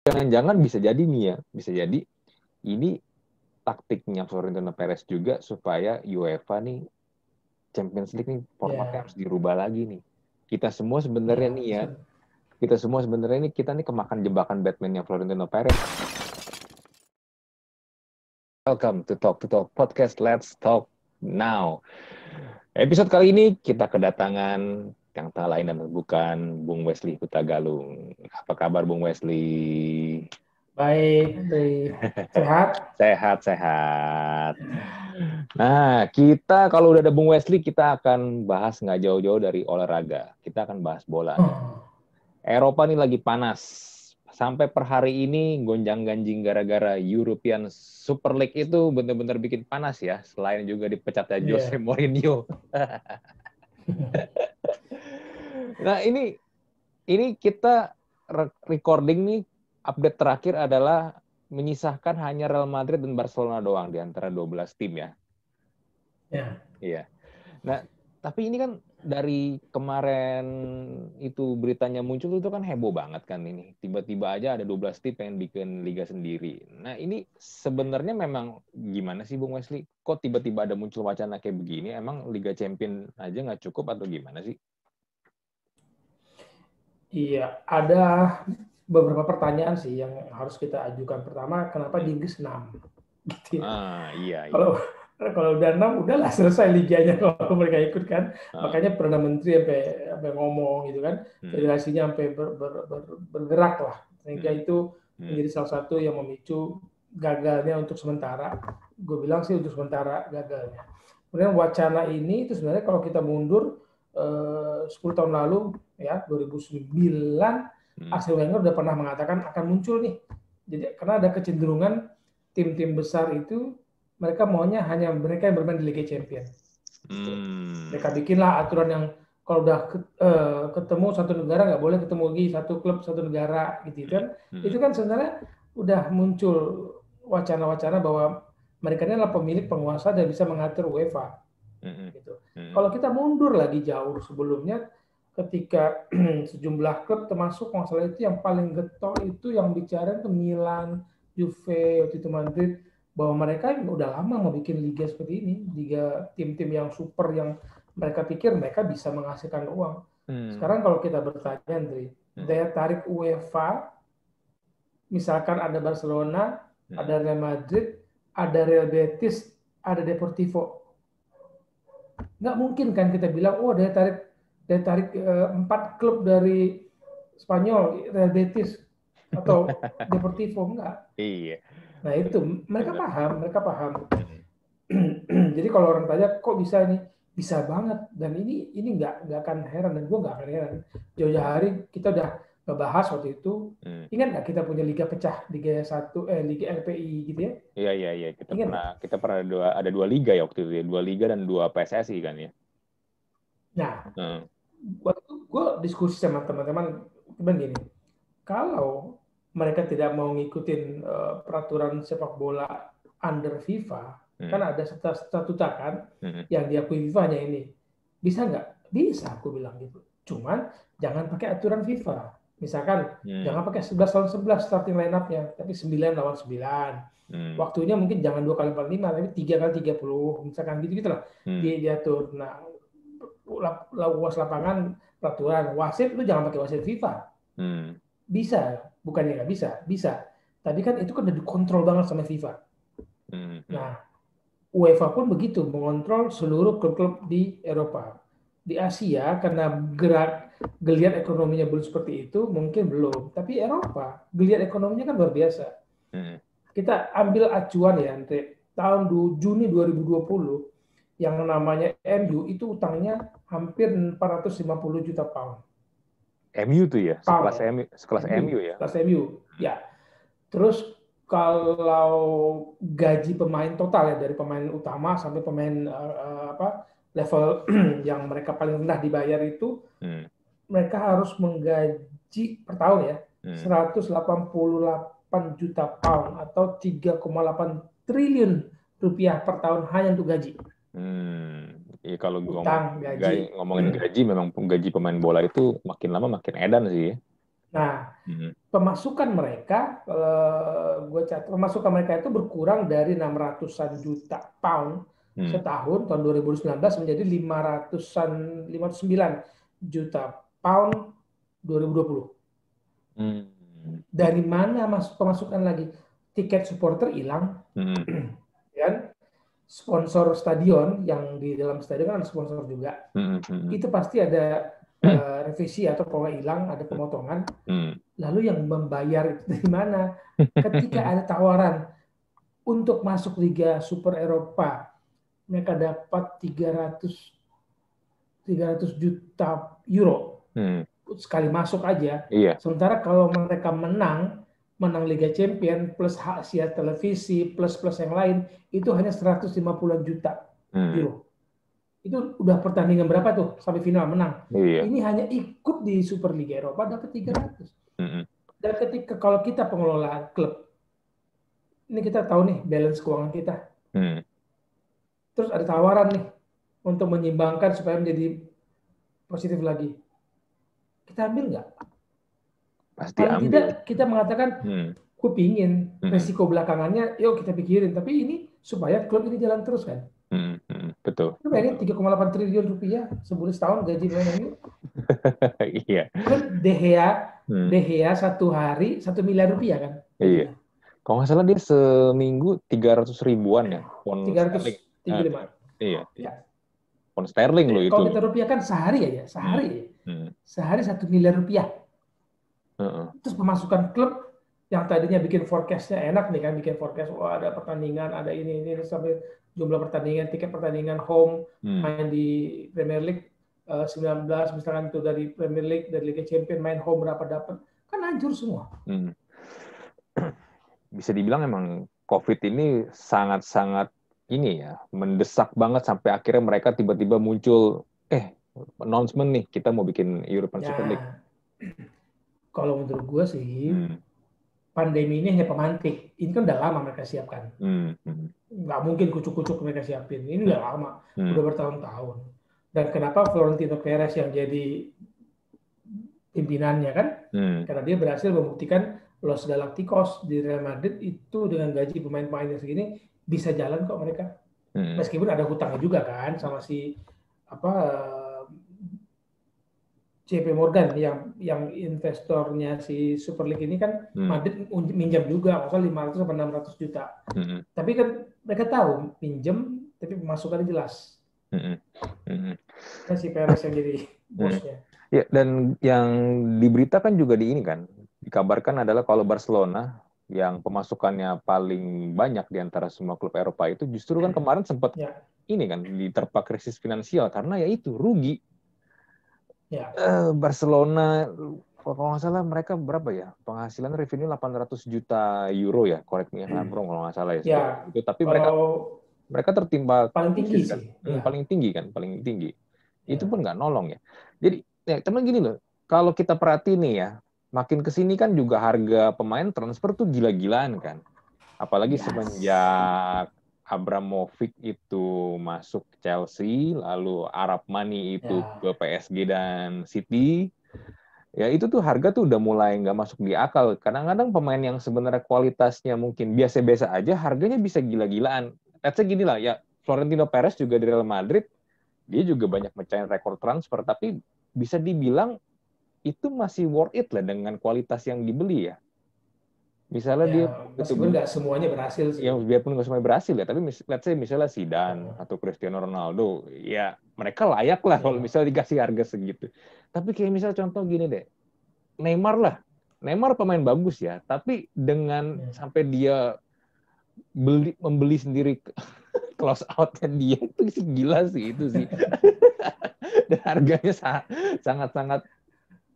jangan-jangan bisa jadi nih ya, bisa jadi ini taktiknya Florentino Perez juga supaya UEFA nih Champions League nih formatnya Ya, harus dirubah lagi nih. Kita semua sebenarnya ya. nih ya, kita semua sebenarnya nih kita nih kemakan jebakan Batman-nya Florentino Perez. Welcome to Talk Podcast. Let's talk now. Episode kali ini kita kedatangan yang tak lain dan bukan Bung Wesley Hutagalung. Apa kabar Bung Wesley? Baik, Andre. Sehat? Sehat. Nah, kita kalau udah ada Bung Wesley, kita akan bahas nggak jauh-jauh dari olahraga. Kita akan bahas bola nih. Oh, Eropa nih lagi panas. Sampai per hari ini gonjang-ganjing gara-gara European Super League itu benar-benar bikin panas ya. Selain juga dipecatnya Jose iya. Mourinho. Nah, ini kita recording nih, update terakhir adalah menyisahkan hanya Real Madrid dan Barcelona doang di antara 12 tim ya. Ya. Iya. Nah, tapi ini kan dari kemarin itu beritanya muncul itu kan heboh banget kan ini. Tiba-tiba aja ada 12 tim pengen bikin liga sendiri. Nah, ini sebenarnya memang gimana sih Bung Wesley? Kok tiba-tiba ada muncul wacana kayak begini? Emang Liga Champion aja nggak cukup atau gimana sih? Iya, ada beberapa pertanyaan sih yang harus kita ajukan. Pertama, kenapa Hmm. di Inggris 6? Gitu ya. Iya, iya. Kalau kalau udah 6 udahlah selesai liganya kalau mereka ikut kan. Ah, Makanya Perdana Menteri sampai ngomong gitu kan. hmm, Federasinya sampai bergerak lah. Sehingga hmm, itu hmm, menjadi salah satu yang memicu gagalnya untuk sementara. Gue bilang sih untuk sementara gagalnya. Kemudian wacana ini itu sebenarnya kalau kita mundur 10 tahun lalu ya 2009 hmm, Arsene Wenger udah pernah mengatakan akan muncul nih. Jadi karena ada kecenderungan tim-tim besar itu mereka maunya hanya mereka yang bermain di Liga Champions. Gitu. Mereka hmm, bikinlah aturan yang kalau udah ketemu satu negara nggak boleh ketemu lagi satu klub satu negara gitu kan. hmm, Itu kan sebenarnya udah muncul wacana-wacana bahwa mereka ini adalah pemilik penguasa dan bisa mengatur UEFA hmm, gitu. hmm, Kalau kita mundur lagi jauh sebelumnya ketika sejumlah klub termasuk masalah itu yang paling getol itu yang bicara itu Milan, Juve, waktu itu Madrid bahwa mereka udah lama mau bikin liga seperti ini, liga tim-tim yang super yang mereka pikir mereka bisa menghasilkan uang. hmm, Sekarang kalau kita bertanya, Andre, hmm, daya tarik UEFA, misalkan ada Barcelona, hmm. ada Real Madrid, ada Real Betis, ada Deportivo, nggak mungkin kan kita bilang oh daya tarik 4 klub dari Spanyol Real Betis atau Deportivo enggak. Iya, Nah itu benar. mereka paham. Hmm, Jadi kalau orang tanya kok bisa ini bisa banget dan ini nggak akan heran dan gue nggak akan heran. Jauh-jauh hari kita udah ngebahas waktu itu. hmm. Ingat nggak kita punya liga pecah Liga 1 Liga LPI gitu ya? Iya, iya, iya. Ingat nggak? Kita pernah ada dua liga ya waktu itu ya. Dua liga dan dua PSSI kan ya. Nah Hmm, waktu itu gue diskusi sama teman-teman gini, kalau mereka tidak mau ngikutin peraturan sepak bola under FIFA, kan hmm, ada statuta kan hmm, yang diakui FIFA-nya ini. Bisa nggak? Bisa, aku bilang gitu. Cuman jangan pakai aturan FIFA. Misalkan hmm, jangan pakai 11 lawan 11 starting line up-nya, tapi 9 lawan 9. hmm, Waktunya mungkin jangan 2 kali 45, tapi 3 kali 30, misalkan gitu-gitu lah. hmm, Diatur. Nah, luas lapangan peraturan wasit itu jangan pakai wasit FIFA. hmm, Bisa, bukannya nggak bisa, bisa. Tapi kan itu kan udah dikontrol banget sama FIFA. hmm, hmm, Nah, UEFA pun begitu mengontrol seluruh klub-klub di Eropa. Di Asia karena geliat ekonominya belum seperti itu, mungkin belum. Tapi Eropa, geliat ekonominya kan luar biasa. hmm. Kita ambil acuan ya, Andre. Tahun Juni 2020, yang namanya MU itu utangnya hampir 450 juta pound. MU tuh ya, Pound ya, sekelas MU, MU ya. plus MU. Ya, terus kalau gaji pemain total ya dari pemain utama sampai pemain apa level yang mereka paling rendah dibayar itu Hmm, mereka harus menggaji per tahun ya hmm, 188 juta pound atau 3,8 triliun rupiah per tahun hanya untuk gaji. hmm. Iya kalau Utang, gaji. ngomongin gaji, memang gaji pemain bola itu makin lama makin edan sih. Ya. Nah, Hmm. pemasukan mereka, gue catat, pemasukan mereka itu berkurang dari 600-an juta pound Hmm. setahun tahun 2019 menjadi 509 juta pound 2020. Hmm. Dari mana masuk pemasukan lagi? Tiket supporter hilang, Hmm. kan? Sponsor stadion yang di dalam stadion kan ada sponsor juga. Hmm. Hmm. Itu pasti ada revisi atau pokoknya hilang, ada pemotongan. Hmm. Lalu yang membayar itu dari mana? Ketika ada tawaran untuk masuk Liga Super Eropa, mereka dapat 300 juta euro Hmm. sekali masuk aja. Iya. Sementara kalau mereka menang Liga Champion plus hak siar televisi plus yang lain itu hanya 150 juta Hmm. euro. Itu udah pertandingan berapa tuh sampai final menang. Iya. Ini hanya ikut di Super Liga Eropa dapat 300. Hmm. Dan ketika kalau kita pengelola klub, ini kita tahu nih balance keuangan kita. Hmm. Terus ada tawaran nih untuk menyimbangkan supaya menjadi positif lagi. Kita ambil nggak? Pasti Paling ambil. tidak kita mengatakan, Hmm. gue pingin Hmm. resiko belakangannya, yuk kita pikirin. Tapi ini supaya klub ini jalan terus kan. Hmm. Hmm. Betul. Kita bayangin 3,8 triliun rupiah sebulan setahun gaji pemain MU. Iya. Kan Hmm. De Gea 1 hari 1 miliar rupiah kan Iya. gajinya. Kalau nggak salah dia seminggu 300 ribuan ya, pound sterling. Ah, 335. iya. Ya. Pound sterling loh itu Kalau loh. kita rupiah kan sehari aja, Hmm. sehari aja. Hmm. Sehari 1 miliar rupiah. Uh-uh. Terus pemasukan klub yang tadinya bikin forecastnya enak nih kan, bikin forecast, wah ada pertandingan, ada ini sampai jumlah pertandingan, tiket pertandingan home, Hmm. main di Premier League 19 misalkan itu dari Premier League, dari Liga Champion main home berapa dapat, kan hancur semua. Hmm. Bisa dibilang emang COVID ini sangat-sangat ini ya, mendesak banget sampai akhirnya mereka tiba-tiba muncul, announcement nih, kita mau bikin European Super League. Ya, kalau menurut gue sih, Hmm. pandemi ini hanya pemantik. Ini kan udah lama mereka siapkan. Hmm. Hmm. Nggak mungkin kucuk-kucuk mereka siapin. Ini udah lama, Hmm. udah bertahun-tahun. Dan kenapa Florentino Perez yang jadi pimpinannya kan? Hmm. Karena dia berhasil membuktikan Los Galacticos di Real Madrid itu dengan gaji pemain-pemainnya segini bisa jalan kok mereka. Hmm. Meskipun ada hutangnya juga kan sama si JP Morgan yang investornya si Super League ini kan Madrid minjam juga, masalah 500 sampai 600 juta. Tapi kan mereka tahu pinjam tapi pemasukannya jelas. Kan si Perez yang jadi bosnya. Ya, dan yang diberitakan juga di ini kan, dikabarkan adalah kalau Barcelona yang pemasukannya paling banyak di antara semua klub Eropa itu justru kan kemarin sempat ini kan diterpa krisis finansial karena ya itu rugi. Ya. Barcelona kalau nggak salah mereka berapa ya penghasilan revenue 800 juta euro ya, correct me if I'm wrong kalau nggak salah ya. Ya, itu. Tapi mereka tertimpa paling tinggi kan. sih. Paling tinggi. Itu pun nggak nolong ya. Jadi ya, teman gini loh, kalau kita perhatiin nih ya, makin kesini kan juga harga pemain transfer tuh gila-gilaan kan. Apalagi semenjak Abramovich itu masuk Chelsea, lalu Arab Money itu ke PSG dan City, ya itu tuh harga tuh udah mulai nggak masuk di akal. Kadang-kadang pemain yang sebenarnya kualitasnya mungkin biasa-biasa aja, harganya bisa gila-gilaan. Let's say gini lah, ya Florentino Perez juga di Real Madrid, dia juga banyak mecahin rekor transfer, tapi bisa dibilang itu masih worth it lah dengan kualitas yang dibeli ya. Misalnya dia meskipun nggak semuanya berhasil sih. Ya biarpun nggak semuanya berhasil ya, tapi let's say misalnya Zidane atau Cristiano Ronaldo, ya mereka layak lah kalau misalnya dikasih harga segitu. Tapi kayak misalnya contoh gini deh, Neymar pemain bagus ya, tapi dengan sampai dia membeli sendiri close out-nya dia itu sih gila sih itu sih. Dan harganya sangat-sangat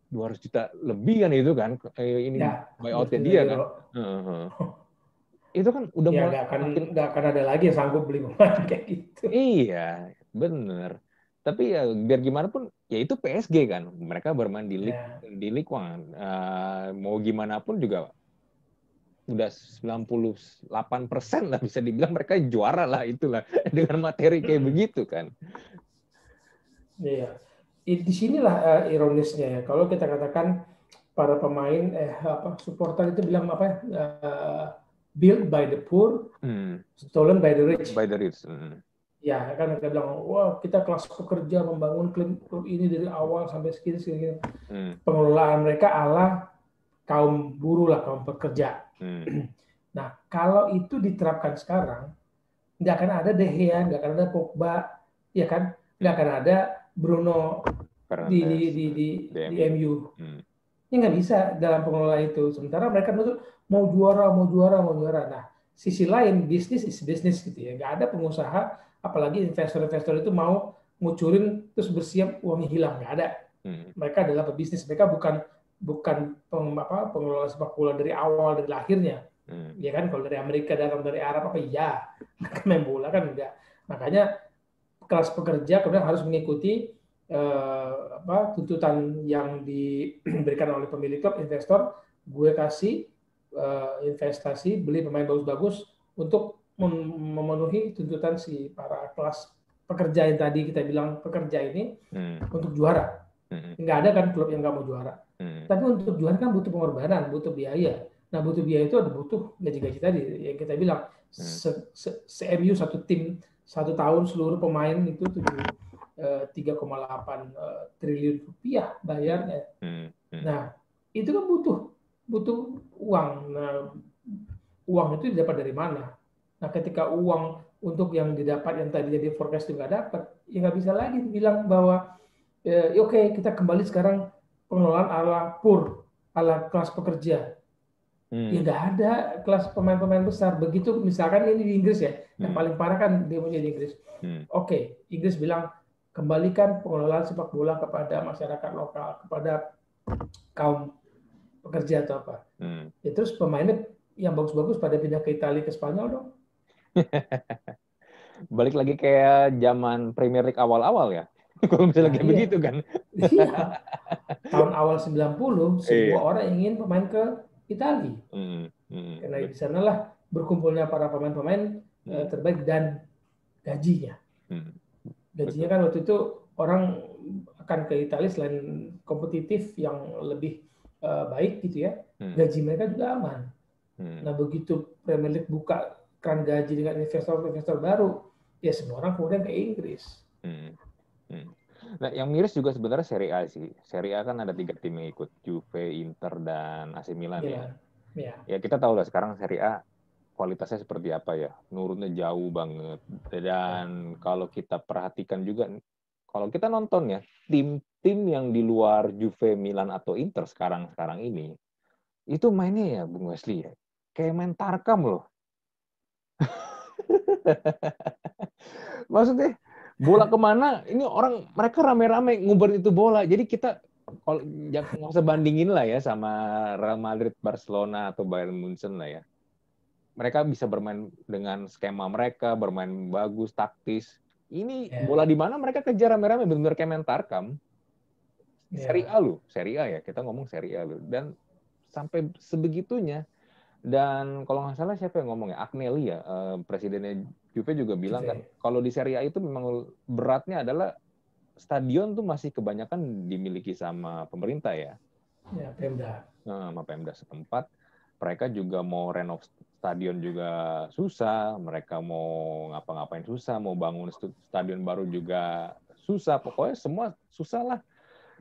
200 juta lebih kan itu kan ini buyout-nya dia kan. Itu kan udah mulai nggak akan ada lagi yang sanggup beli pemain kayak gitu. Iya, bener. Tapi ya biar gimana pun ya itu PSG kan, mereka bermain di Ligue 1. Mau gimana pun juga udah 98% lah bisa dibilang mereka juara lah itulah dengan materi kayak begitu kan. Iya, di sinilah ironisnya ya. Kalau kita katakan para pemain supporter itu bilang apa ya, built by the poor, stolen by the rich. By the rich. Ya kan mereka bilang, wah kita kelas pekerja membangun klub ini dari awal sampai segini. Pengelolaan mereka ala kaum buruh lah, kaum pekerja. Nah kalau itu diterapkan sekarang, nggak akan ada De Gea, nggak akan ada Pogba, ya kan, nggak akan ada Bruno di MU. Ini nggak bisa dalam pengelolaan itu. Sementara mereka tuh mau juara. Nah, sisi lain bisnis is bisnis gitu ya. Nggak ada pengusaha, apalagi investor-investor itu mau ngucurin terus bersiap uangnya hilang. Nggak ada. Mereka adalah pebisnis. Mereka bukan pengelola sepak bola dari awal, dari lahirnya. Ya kan, kalau dari Amerika, dari Arab ya. Main bola kan enggak. Makanya kelas pekerja kemudian harus mengikuti tuntutan yang diberikan oleh pemilik klub, investor. Gue kasih investasi, beli pemain bagus-bagus untuk memenuhi tuntutan si para kelas pekerja yang tadi kita bilang pekerja ini untuk juara. Nggak ada kan klub yang nggak mau juara. Tapi untuk juara kan butuh pengorbanan, butuh biaya. Nah butuh biaya itu ada butuh gaji-gaji tadi yang kita bilang. Se-MU satu tim 1 tahun seluruh pemain itu 3,8 triliun rupiah bayarnya. Nah itu kan butuh uang. Nah, uang itu didapat dari mana? Nah ketika uang untuk yang didapat yang tadi jadi forecast juga dapat, ya nggak bisa lagi bilang bahwa oke, kita kembali sekarang pengelolaan ala poor, ala kelas pekerja. Ya nggak ada kelas pemain-pemain besar. Begitu misalkan ini di Inggris ya, yang paling parah kan demonya di Inggris. Oke, Inggris bilang kembalikan pengelolaan sepak bola kepada masyarakat lokal, kepada kaum pekerja atau apa. Ya, terus pemainnya yang bagus-bagus pada pindah ke Italia, ke Spanyol dong. Balik lagi kayak zaman Premier League awal-awal ya. Kalau misalnya kayak begitu kan. Iya. Tahun awal 90 semua orang ingin pemain ke Italia. Karena di sanalah berkumpulnya para pemain-pemain terbaik dan gajinya. Gajinya kan waktu itu orang akan ke Italia selain kompetitif yang lebih baik gitu ya, gaji mereka juga aman. Nah begitu Premier League buka keran gaji dengan investor-investor baru, ya semua orang kemudian ke Inggris. Nah, yang miris juga sebenarnya Serie A sih. Serie A kan ada 3 tim yang ikut, Juve, Inter, dan AC Milan ya. Ya kita tahu lah sekarang Serie A kualitasnya seperti apa ya. Menurutnya jauh banget. Dan kalau kita perhatikan juga, kalau kita nonton ya, tim-tim yang di luar Juve, Milan, atau Inter sekarang ini, itu mainnya ya, Bung Wesley ya, kayak main Tarkam loh. Maksudnya, bola kemana, ini mereka rame-rame nguber itu bola. Jadi kita, kalau nggak usah bandingin lah ya sama Real Madrid, Barcelona, atau Bayern Munchen lah ya. Mereka bisa bermain dengan skema mereka, bermain bagus, taktis. Ini bola di mana mereka kejar rame-rame, benar-benar kayak main Tarkam. Serie A loh, Serie A ya, kita ngomong Serie A loh. Dan sampai sebegitunya. Dan kalau nggak salah siapa yang ngomong ya, Agnelli ya, presidennya Juve juga bilang kan, kalau di Serie A itu memang beratnya adalah stadion tuh masih kebanyakan dimiliki sama pemerintah ya. Ya, Pemda. Sama Pemda setempat. Mereka juga mau renov stadion juga susah, mereka mau ngapa-ngapain susah, mau bangun stadion baru juga susah, pokoknya semua susah lah.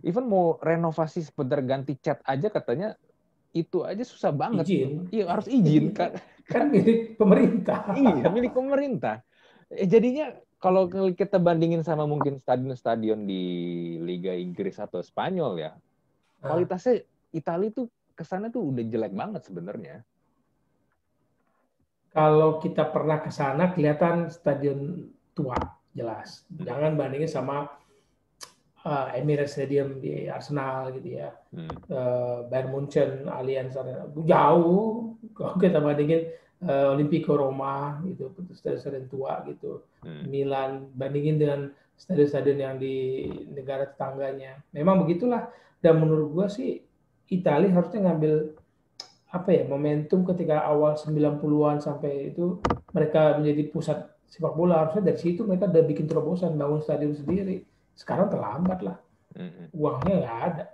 Even mau renovasi sebentar ganti cat aja katanya, itu aja susah banget. Iya, harus izin kan milik pemerintah. Iya, milik pemerintah. Jadinya kalau kita bandingin sama mungkin stadion-stadion di Liga Inggris atau Spanyol ya, kualitasnya Italia tuh kesannya tuh udah jelek banget sebenarnya. Kalau kita pernah ke sana kelihatan stadion tua, jelas. Jangan bandingin sama Emirates Stadium di Arsenal gitu ya. Bayern Munchen, Allianz Arena. Jauh kalau kita bandingin Olimpico Roma gitu, stadion tua gitu. Milan bandingin dengan stadion-stadion yang di negara tetangganya. Memang begitulah. Dan menurut gua sih Italia harusnya ngambil momentum ketika awal 90-an sampai itu mereka menjadi pusat sepak bola. Harusnya dari situ mereka udah bikin terobosan bangun stadion sendiri. Sekarang terlambat lah. Uangnya nggak ada.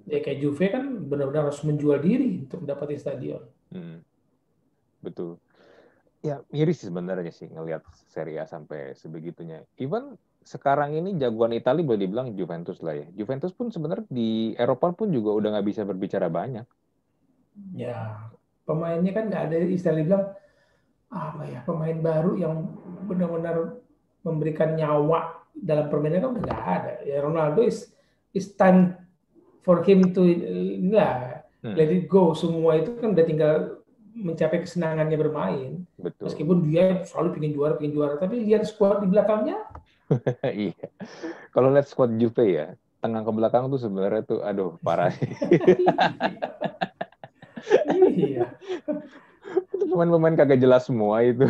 Ya kayak Juve kan benar-benar harus menjual diri untuk mendapatkan stadion. Betul. Ya miris sebenarnya sih ngelihat Serie A sampai sebegitunya. Even sekarang ini jagoan Italia boleh dibilang Juventus lah ya. Juventus pun sebenarnya di Eropa pun juga udah nggak bisa berbicara banyak. Ya, pemainnya kan nggak ada istilah bilang apa ya, pemain baru yang benar-benar memberikan nyawa dalam permainan kan udah nggak ada. Ya Ronaldo is time for him to inilah let it go. Semua itu kan udah tinggal mencapai kesenangannya bermain. Betul. Meskipun dia selalu pengen juara, tapi lihat skuad di belakangnya. Iya. Kalau lihat squad Juve ya, tengah ke belakang tuh sebenarnya tuh aduh parah. Iya, Itu pemain-pemain kagak jelas semua itu.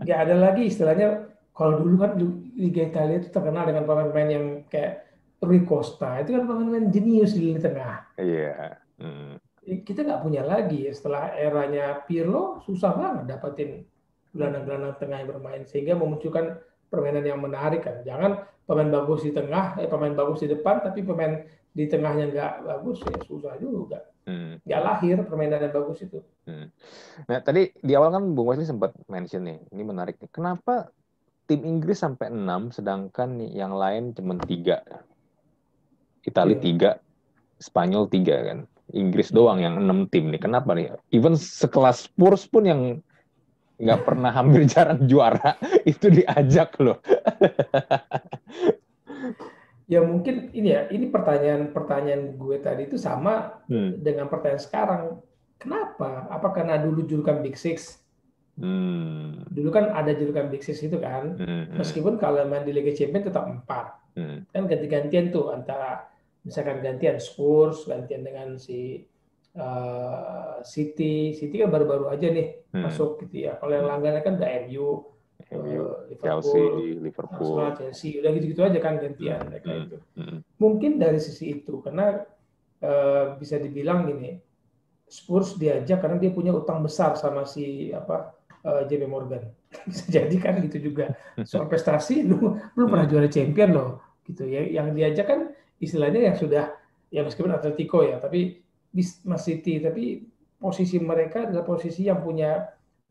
nggak ada lagi istilahnya. Kalau dulu kan Liga Italia itu terkenal dengan pemain-pemain yang kayak Rui Costa. Itu kan pemain-pemain jenius di lini tengah. Iya. Hmm. Kita nggak punya lagi. Setelah eranya Pirlo, susah banget dapetin Hmm. gelandang-gelandang tengah yang bermain. Sehingga memunculkan permainan yang menarik kan. Jangan pemain bagus di tengah, pemain bagus di depan, tapi pemain di tengahnya nggak bagus, ya susah juga. Hmm. Nggak lahir permainan yang bagus itu. Hmm. Nah, tadi di awal kan Bung Wesley sempat mention nih, ini menarik nih. Kenapa tim Inggris sampai 6, sedangkan yang lain cuma 3? Italia Iya. 3, Spanyol 3 kan. Inggris doang Hmm. yang 6 tim nih. Kenapa nih? Even sekelas Spurs pun yang nggak pernah hampir jarang juara, itu diajak loh. Ya mungkin ini ya, ini pertanyaan gue tadi itu sama Hmm. dengan pertanyaan sekarang. Kenapa? Apa karena dulu julukan Big Six? Hmm. Dulu kan ada julukan Big Six itu kan. Hmm. Hmm. Meskipun kalau main di Liga Champions tetap 4. Hmm. Kan ganti-gantian tuh antara misalkan gantian Spurs, gantian dengan si City. City kan baru-baru aja nih Hmm. masuk gitu ya. Kalau yang Hmm. langganan kan udah MU, MU, Liverpool, Chelsea, Arsenal, Liverpool. Chelsea, udah gitu-gitu aja kan Hmm. gantian mereka Hmm. itu. Hmm. Mungkin dari sisi itu karena bisa dibilang gini, Spurs diajak karena dia punya utang besar sama si apa JP Morgan. Bisa jadi kan gitu juga. Soal prestasi lu pernah Hmm. juara champion loh gitu ya. Yang diajak kan istilahnya yang sudah ya meskipun Atletico ya, tapi Mas City, tapi posisi mereka adalah posisi yang punya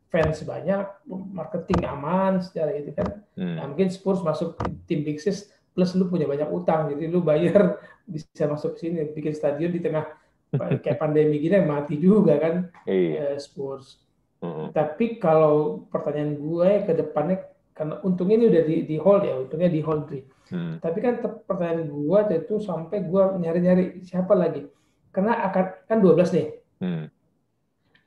fans banyak, marketing aman secara gitu kan. Nah, Hmm. mungkin Spurs masuk tim Big Six plus lu punya banyak utang, jadi lu bayar bisa masuk ke sini, bikin stadion di tengah kayak pandemi gini mati juga kan Iya. Spurs. Hmm. Tapi kalau pertanyaan gue ke depannya karena untungnya ini udah di hold ya, untungnya di hold nih. Hmm. Tapi kan pertanyaan gue itu sampai gue nyari-nyari siapa lagi. Karena akan kan 12 nih. Hmm.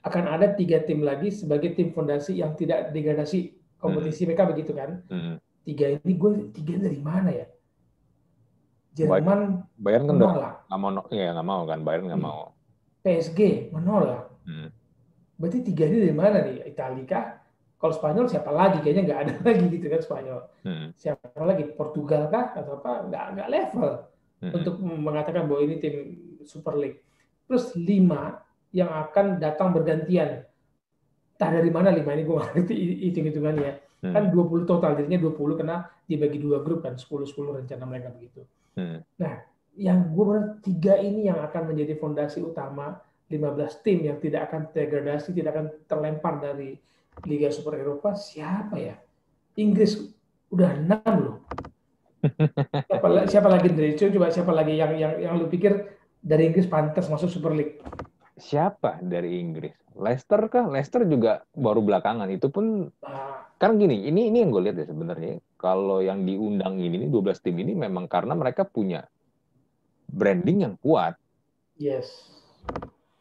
Akan ada 3 tim lagi sebagai tim fondasi yang tidak degradasi Hmm. kompetisi mereka begitu kan. Hmm. 3 dari mana ya? Bayern, Jerman Bayern kan udah menolak. nggak mau, ya nggak mau kan, Bayern nggak Hmm. mau. PSG menolak. Hmm. Berarti 3 ini dari mana nih? Italia kah? Kalau Spanyol siapa lagi? Kayaknya nggak ada lagi gitu kan Spanyol. Hmm. Siapa lagi? Portugal kah? Atau apa? Nggak level Hmm. untuk mengatakan bahwa ini tim Super League. Terus 5 yang akan datang bergantian. Entah dari mana 5 ini gue nggak ngerti hitung-hitungannya. Hmm. Kan 20 total, jadinya 20 karena dibagi 2 grup kan, 10-10 rencana mereka begitu. Hmm. Nah, yang gue benar 3 ini yang akan menjadi fondasi utama 15 tim yang tidak akan degradasi, tidak akan terlempar dari Liga Super Eropa, siapa ya? Inggris udah 6 loh. Iya. Siapa lagi dari itu? Coba siapa lagi yang lu pikir dari Inggris pantas masuk Super League? Siapa dari Inggris? Leicester kah? Leicester juga baru belakangan. Itu pun Nah, kan gini, ini yang gue lihat ya sebenarnya. Kalau yang diundang ini 12 tim ini memang karena mereka punya branding yang kuat. yes.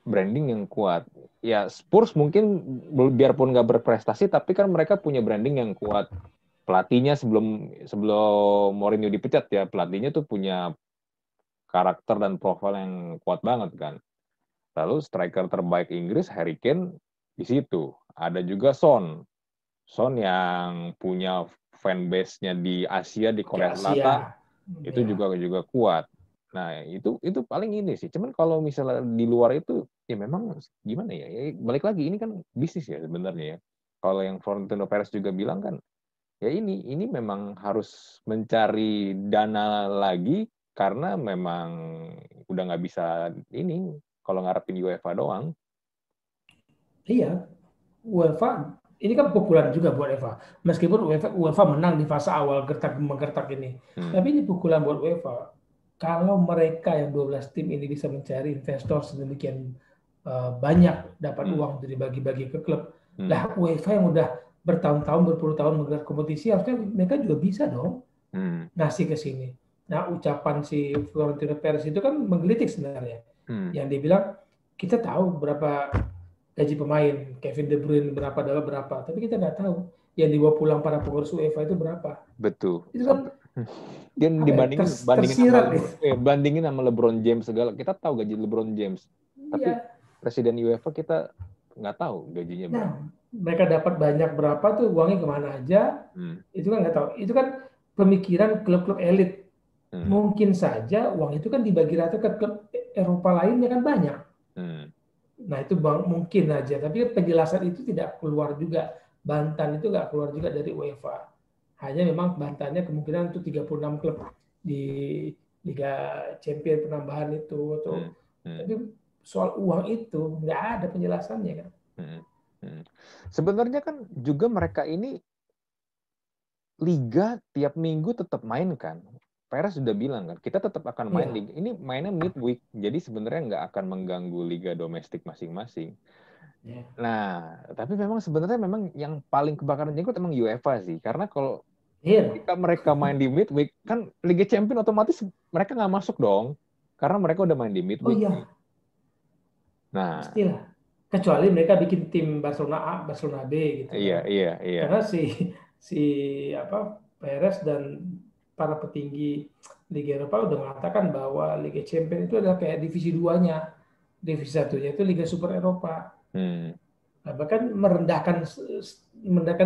Branding yang kuat. Ya Spurs mungkin biarpun nggak berprestasi, tapi kan mereka punya branding yang kuat. Pelatihnya sebelum Mourinho dipecat ya, pelatihnya tuh punya karakter dan profil yang kuat banget kan. Lalu striker terbaik Inggris Harry Kane di situ. Ada juga Son. Son yang punya fanbase-nya di Asia, di Oke, Korea Selatan, Asia. itu Ya. juga kuat. Nah, itu paling ini sih. Cuman kalau misalnya di luar itu ya memang gimana ya? Ya balik lagi ini kan bisnis ya sebenarnya ya. Kalau yang Florentino Perez juga bilang kan, ya ini memang harus mencari dana lagi karena memang udah nggak bisa ini kalau ngarepin UEFA doang. Iya, UEFA ini kan pukulan juga buat UEFA. Meskipun UEFA menang di fase awal gertak menggertak ini. Tapi ini pukulan buat UEFA. Kalau mereka yang 12 tim ini bisa mencari investor sedemikian banyak dapat uang dari bagi-bagi ke klub. Lah UEFA yang udah bertahun-tahun, berpuluh tahun menggelar kompetisi harusnya mereka juga bisa dong ngasih ke sini. Nah, ucapan si Florentino Perez itu kan menggelitik sebenarnya. Yang dia bilang, kita tahu berapa gaji pemain, Kevin De Bruyne berapa adalah berapa, tapi kita nggak tahu yang dibawa pulang para pengurus UEFA itu berapa. Betul. Itu kan dia dibandingin tersirat bandingin sama LeBron James segala. Kita tahu gaji LeBron James, tapi presiden UEFA kita nggak tahu gajinya berapa. Nah, mereka dapat banyak berapa tuh, uangnya kemana aja, itu kan nggak tahu. Itu kan pemikiran klub-klub elit. Mungkin saja uang itu kan dibagi rata ke klub Eropa lainnya kan banyak. Nah itu mungkin aja, tapi penjelasan itu tidak keluar juga. Bantan itu nggak keluar juga dari UEFA. Hanya memang bantannya kemungkinan untuk 36 klub di Liga Champions penambahan itu. Tapi soal uang itu nggak ada penjelasannya kan. Sebenarnya kan juga mereka ini liga tiap minggu tetap main kan. Perez sudah bilang kan, kita tetap akan main liga. Ini mainnya midweek, jadi sebenarnya nggak akan mengganggu liga domestik masing-masing. Nah, tapi memang sebenarnya memang yang paling kebakaran jenggot emang UEFA sih, karena kalau ketika mereka main di midweek, kan Liga Champions otomatis mereka nggak masuk dong, karena mereka udah main di midweek. Oh iya. Nah, pastilah. Kecuali mereka bikin tim Barcelona A, Barcelona B gitu. Iya. Karena si Perez dan para petinggi Liga Eropa udah mengatakan bahwa Liga Champions itu adalah kayak divisi 2-nya. Divisi 1-nya itu Liga Super Eropa. Nah, bahkan merendahkan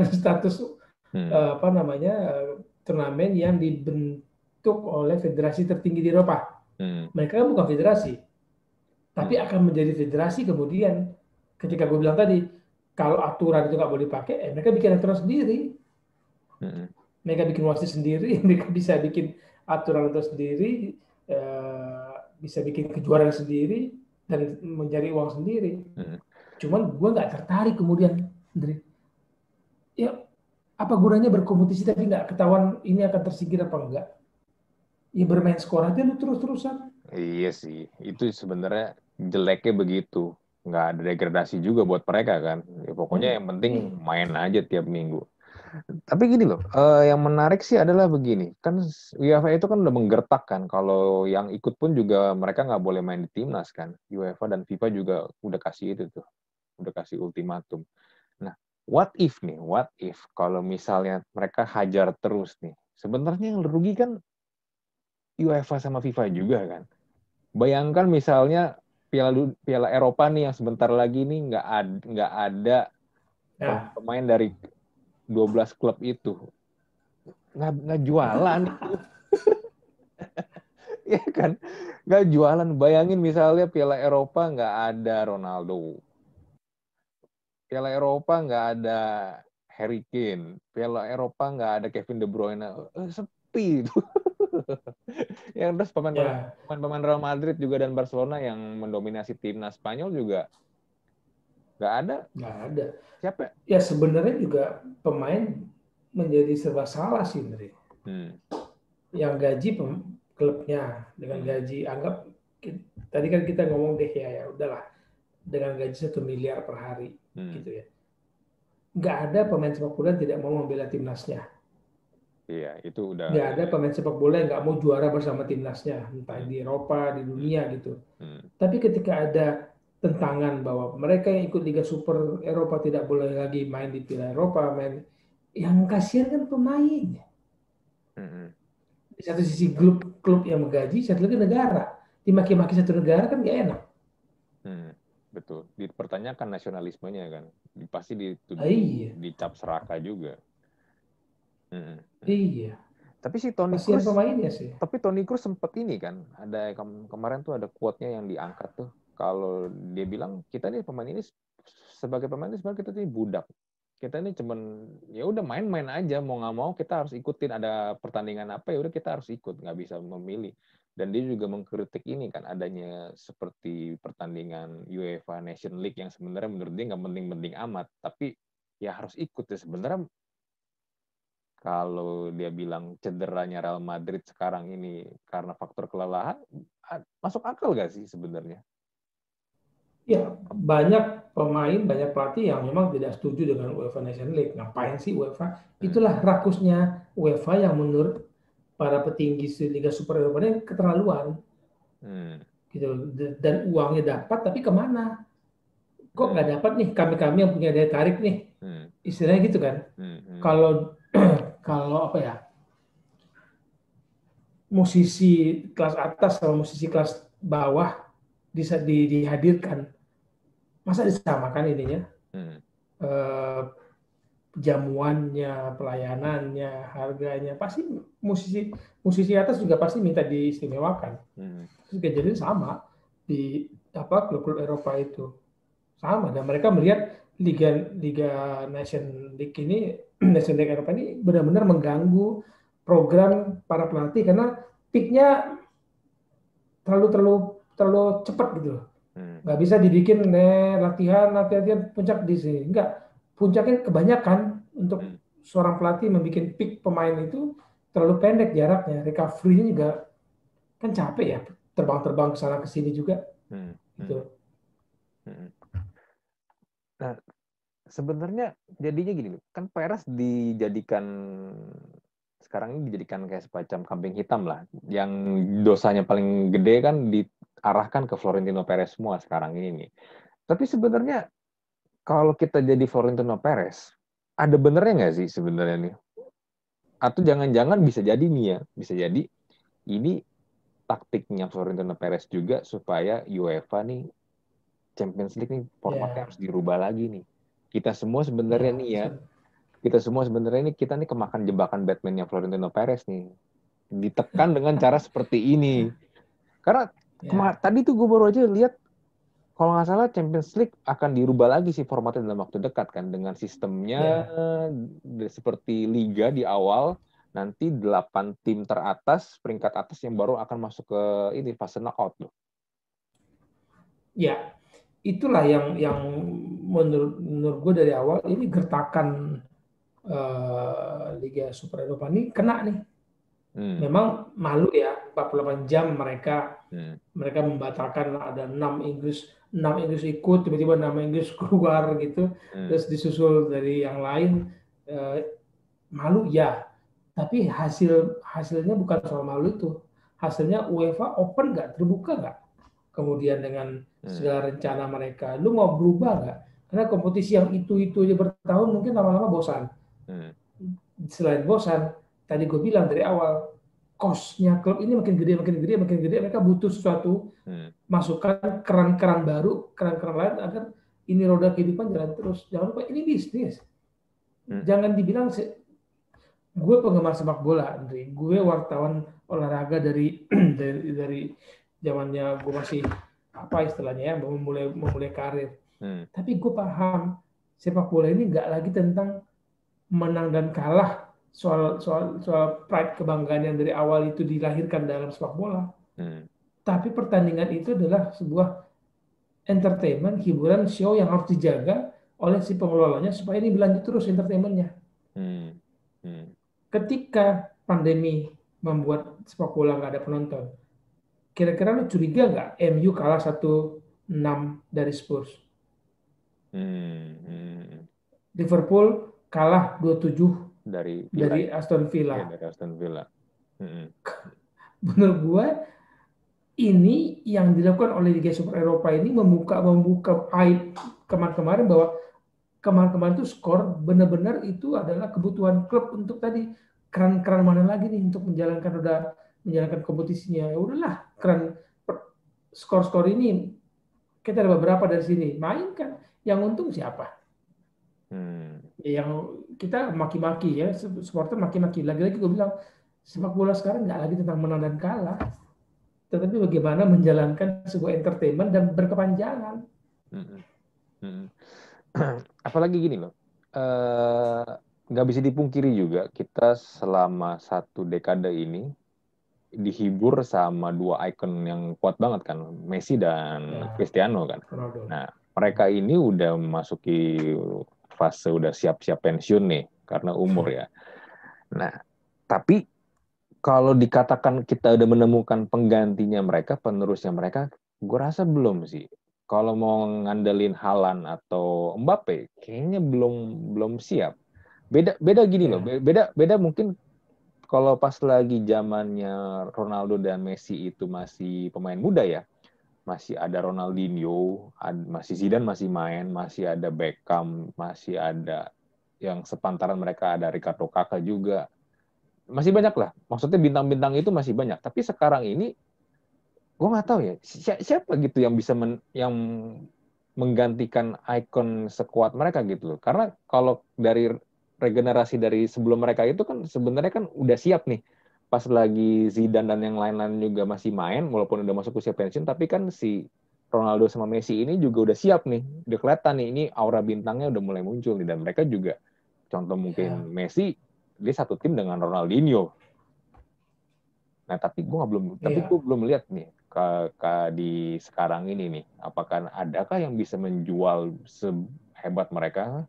status turnamen yang dibentuk oleh federasi tertinggi di Eropa. Mereka kan bukan federasi, tapi akan menjadi federasi kemudian. Ketika gue bilang tadi, kalau aturan itu nggak boleh dipakai, mereka bikin aturan sendiri. Mereka bikin wasit sendiri, mereka bisa bikin aturan itu sendiri, bisa bikin kejuaraan sendiri, dan mencari uang sendiri. Cuman gue nggak tertarik kemudian, Andre. Ya, apa gunanya berkompetisi tapi nggak ketahuan ini akan tersingkir apa enggak? Ya bermain skor aja lu terus-terusan. Iya sih, itu sebenarnya jeleknya begitu. Nggak ada degradasi juga buat mereka kan. Ya, pokoknya yang penting main aja tiap minggu. Tapi gini loh, yang menarik sih adalah begini. Kan UEFA itu kan udah menggertak kan, kalau yang ikut pun juga mereka nggak boleh main di timnas kan. UEFA dan FIFA juga udah kasih itu tuh, udah kasih ultimatum. Nah, what if kalau misalnya mereka hajar terus nih, sebenarnya yang rugi kan UEFA sama FIFA juga kan. Bayangkan misalnya Piala Eropa nih yang sebentar lagi nih nggak ada pemain dari 12 klub itu, nggak jualan itu. Ya kan, nggak jualan. Bayangin misalnya Piala Eropa nggak ada Ronaldo, Piala Eropa nggak ada Harry Kane, Piala Eropa nggak ada Kevin De Bruyne, sepi itu. Yang terus pemain Real Madrid juga dan Barcelona yang mendominasi timnas Spanyol juga nggak ada. Nggak ada. Siapa? Ya sebenarnya juga pemain menjadi serba salah sih, Andre. Yang gaji klubnya dengan gaji anggap tadi kan kita ngomong deh ya udahlah dengan gaji 1 miliar per hari gitu ya. Nggak ada pemain sepak bola yang tidak mau membela timnasnya. Iya, itu udah. Nggak ada pemain sepak bola yang nggak mau juara bersama timnasnya, entah di Eropa, di dunia gitu. Tapi ketika ada tentangan bahwa mereka yang ikut Liga Super Eropa tidak boleh lagi main di Piala Eropa, yang kasihan kan pemainnya. Di satu sisi klub yang menggaji, satu lagi negara. Dimaki-maki satu negara kan nggak enak. Betul. Dipertanyakan nasionalismenya kan. Pasti dicap seraka juga. Iya. Tapi si Toni Kroos pemainnya sih. Tapi Toni Kroos sempat ini kan, ada kemarin tuh ada quote-nya yang diangkat tuh. Kalau dia bilang kita nih pemain ini sebagai pemain ini sebenarnya kita ini budak. Kita ini cuman ya udah main-main aja, mau nggak mau kita harus ikutin, ada pertandingan apa ya udah kita harus ikut, nggak bisa memilih. Dan dia juga mengkritik ini kan adanya seperti pertandingan UEFA Nation League yang sebenarnya menurut dia nggak penting-penting amat, tapi ya harus ikut ya sebenarnya. Kalau dia bilang cederanya Real Madrid sekarang ini karena faktor kelelahan, masuk akal nggak sih sebenarnya? Ya, banyak pemain, banyak pelatih yang memang tidak setuju dengan UEFA Nation League. Ngapain sih UEFA? Itulah rakusnya UEFA yang menurut para petinggi Liga Super Eropa ini keterlaluan. Gitu. Dan uangnya dapat, tapi kemana? Kok nggak dapat nih kami-kami yang punya daya tarik nih? Istilahnya gitu kan. Kalau kalau apa ya, musisi kelas atas sama musisi kelas bawah dihadirkan, masa disamakan ininya? Jamuannya, pelayanannya, harganya, pasti musisi atas juga pasti minta diistimewakan. Terus kejadian sama di klub-klub Eropa itu sama, dan mereka melihat Liga Nation League ini Nation League Eropa ini benar-benar mengganggu program para pelatih karena peaknya terlalu cepat gitu loh. Nggak bisa dibikin latihan puncak di sini. Enggak, puncaknya kebanyakan untuk seorang pelatih membuat peak pemain itu terlalu pendek jaraknya. Recovery-nya juga kan capek ya, terbang-terbang ke sana ke sini juga. Gitu. Nah, sebenarnya jadinya gini loh, kan Perez dijadikan sekarang ini dijadikan kayak semacam kambing hitam lah, yang dosanya paling gede kan diarahkan ke Florentino Perez semua sekarang ini nih. Tapi sebenarnya kalau kita jadi Florentino Perez, ada benernya nggak sih sebenarnya nih? Atau jangan-jangan bisa jadi nih ya, bisa jadi ini taktiknya Florentino Perez juga supaya UEFA nih Champions League nih formatnya harus dirubah lagi nih. Kita semua sebenarnya nih ya, kita nih kemakan jebakan Batman-nya Florentino Perez nih. Ditekan dengan cara seperti ini. Karena tadi tuh gue baru aja lihat, kalau nggak salah Champions League akan dirubah lagi sih formatnya dalam waktu dekat kan, dengan sistemnya seperti Liga di awal, nanti 8 tim teratas, peringkat atas yang baru akan masuk ke ini fase knockout loh. Ya, itulah yang menurut gue dari awal ini gertakan Liga Super Eropa ini kena nih. Memang malu ya, 48 jam mereka membatalkan, ada 6 Inggris ikut, tiba-tiba 6 Inggris keluar gitu, terus disusul dari yang lain. Malu ya, tapi hasilnya bukan soal malu itu. Hasilnya UEFA open nggak, terbuka nggak? Kemudian dengan segala rencana mereka, lu mau berubah nggak? Karena kompetisi yang itu aja bertahun mungkin lama-lama bosan. Selain bosan, tadi gue bilang dari awal, cost-nya klub ini makin gede, mereka butuh sesuatu, masukkan keran-keran baru, keran-keran lain agar ini roda kehidupan jalan terus. Jangan lupa ini bisnis. Jangan dibilang gue penggemar sepak bola, Andre. Gue wartawan olahraga dari zamannya gue masih apa istilahnya ya, memulai karir. Tapi gue paham sepak bola ini nggak lagi tentang menang dan kalah, soal pride, kebanggaan yang dari awal itu dilahirkan dalam sepak bola. Tapi pertandingan itu adalah sebuah entertainment, hiburan, show yang harus dijaga oleh si pengelolanya supaya ini berlanjut terus entertainmentnya. Ketika pandemi membuat sepak bola nggak ada penonton, kira-kira lu curiga nggak MU kalah 1-6 dari Spurs? Liverpool kalah 2-7 dari Aston Villa. Dari Aston Villa. Menurut gue ini yang dilakukan oleh Liga Super Eropa ini membuka aib kemarin bahwa kemarin itu skor benar-benar itu adalah kebutuhan klub untuk tadi keran mana lagi nih untuk menjalankan kompetisinya. Ya udahlah, skor ini kita ada beberapa dari sini mainkan, yang untung siapa? Yang kita maki-maki ya, supporter maki-maki. Lagi-lagi gue bilang sepak bola sekarang nggak lagi tentang menang dan kalah, tetapi bagaimana menjalankan sebuah entertainment dan berkepanjangan. Apalagi gini loh, nggak bisa dipungkiri juga kita selama 1 dekade ini dihibur sama dua ikon yang kuat banget kan, Messi dan Ya, Cristiano kan. Ronaldo. Nah, mereka ini udah memasuki fase udah siap-siap pensiun nih karena umur ya. Nah, tapi kalau dikatakan kita udah menemukan penggantinya mereka, penerusnya mereka, gue rasa belum sih. Kalau mau ngandelin Haaland atau Mbappe, kayaknya belum belum siap. Beda beda gini loh, Ya, beda beda mungkin kalau pas lagi zamannya Ronaldo dan Messi itu masih pemain muda ya, masih ada Ronaldinho, masih Zidane masih main, masih ada Beckham, masih ada yang sepantaran mereka ada Ricardo Kakak juga. Masih banyak lah. Maksudnya bintang-bintang itu masih banyak. Tapi sekarang ini gue nggak tahu ya siapa gitu yang bisa yang menggantikan ikon sekuat mereka gitu loh. Karena kalau dari regenerasi dari sebelum mereka itu kan sebenarnya kan udah siap nih. Pas lagi Zidane dan yang lain-lain juga masih main, walaupun udah masuk usia pensiun, tapi kan si Ronaldo sama Messi ini juga udah siap nih. Udah kelihatan nih, ini aura bintangnya udah mulai muncul nih. Dan mereka juga, contoh ya. mungkin Messi, dia satu tim dengan Ronaldinho. Nah, tapi Iya. gue belum lihat nih di sekarang ini nih, apakah adakah yang bisa menjual sehebat mereka?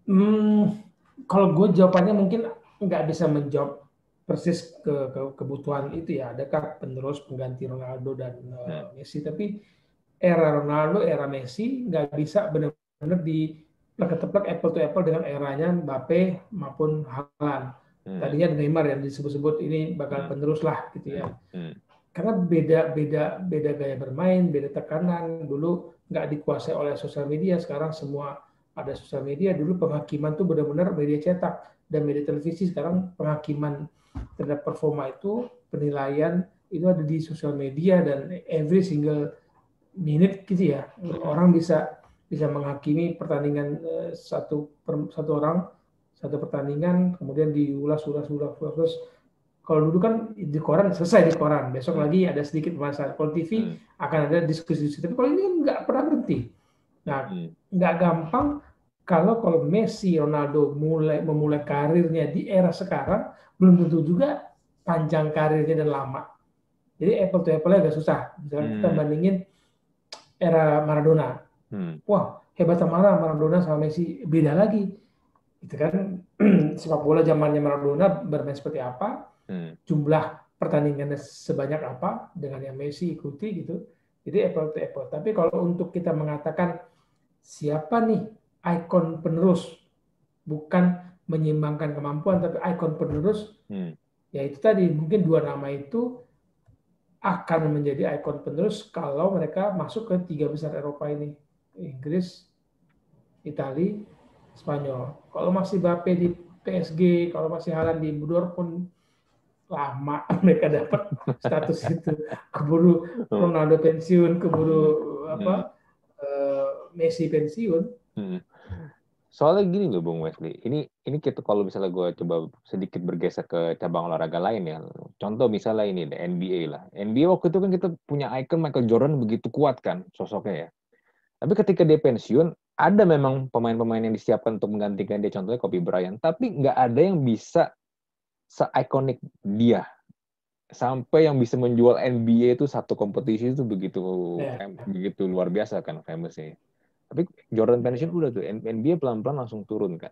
Hmm, kalau gue jawabannya mungkin nggak bisa menjawab persis kebutuhan itu ya. Adakah penerus pengganti Ronaldo dan Hmm, Messi? Tapi era Ronaldo, era Messi nggak bisa benar-benar diplek-plek apple to apple dengan eranya Mbappe maupun Haaland. hmm, Tadinya Neymar yang disebut-sebut ini bakal hmm, penerus lah gitu ya. hmm, hmm, Karena beda gaya bermain, beda tekanan. Dulu nggak dikuasai oleh sosial media, sekarang semua ada sosial media. Dulu penghakiman tuh benar-benar media cetak dan media televisi. Sekarang penghakiman terhadap performa itu, penilaian itu ada di sosial media dan every single minute gitu ya. hmm, Orang bisa bisa menghakimi pertandingan satu orang satu pertandingan kemudian diulas. Kalau dulu kan di koran selesai di koran, besok hmm, lagi ada sedikit pembahasan. Kalau TV hmm, akan ada diskusi-diskusi. Tapi kalau ini kan nggak pernah berhenti. Nah, hmm, nggak gampang kalau Messi, Ronaldo memulai karirnya di era sekarang, belum tentu juga panjang karirnya dan lama. Jadi apple to apple agak susah. Misalnya kita hmm, bandingin era Maradona. hmm, Wah, hebat mana Maradona sama Messi beda lagi. Itu kan sepak bola zamannya Maradona bermain seperti apa, hmm, jumlah pertandingannya sebanyak apa dengan yang Messi ikuti gitu. Jadi apple to apple. Tapi kalau untuk kita mengatakan siapa nih ikon penerus, bukan menyimbangkan kemampuan, tapi ikon penerus, hmm. ya itu tadi mungkin dua nama itu akan menjadi ikon penerus kalau mereka masuk ke tiga besar Eropa ini, Inggris, Italia, Spanyol. Kalau masih Mbappe di PSG, kalau masih Haaland di Dortmund, lama mereka dapat status itu. Keburu Oh, Ronaldo pensiun, keburu hmm, hmm, apa Messi pensiun. hmm. Soalnya gini loh Bung Wesley, ini kita kalau misalnya gue coba sedikit bergeser ke cabang olahraga lain ya. Contoh misalnya ini deh, NBA lah. NBA waktu itu kan kita punya ikon Michael Jordan begitu kuat kan sosoknya ya. Tapi ketika dia pensiun, ada memang pemain-pemain yang disiapkan untuk menggantikan dia, contohnya Kobe Bryant. Tapi nggak ada yang bisa se-ikonik dia. Sampai yang bisa menjual NBA itu satu kompetisi itu begitu Ya, begitu luar biasa kan famous-nya. Tapi Jordan pensiun udah tuh, NBA pelan-pelan langsung turun kan.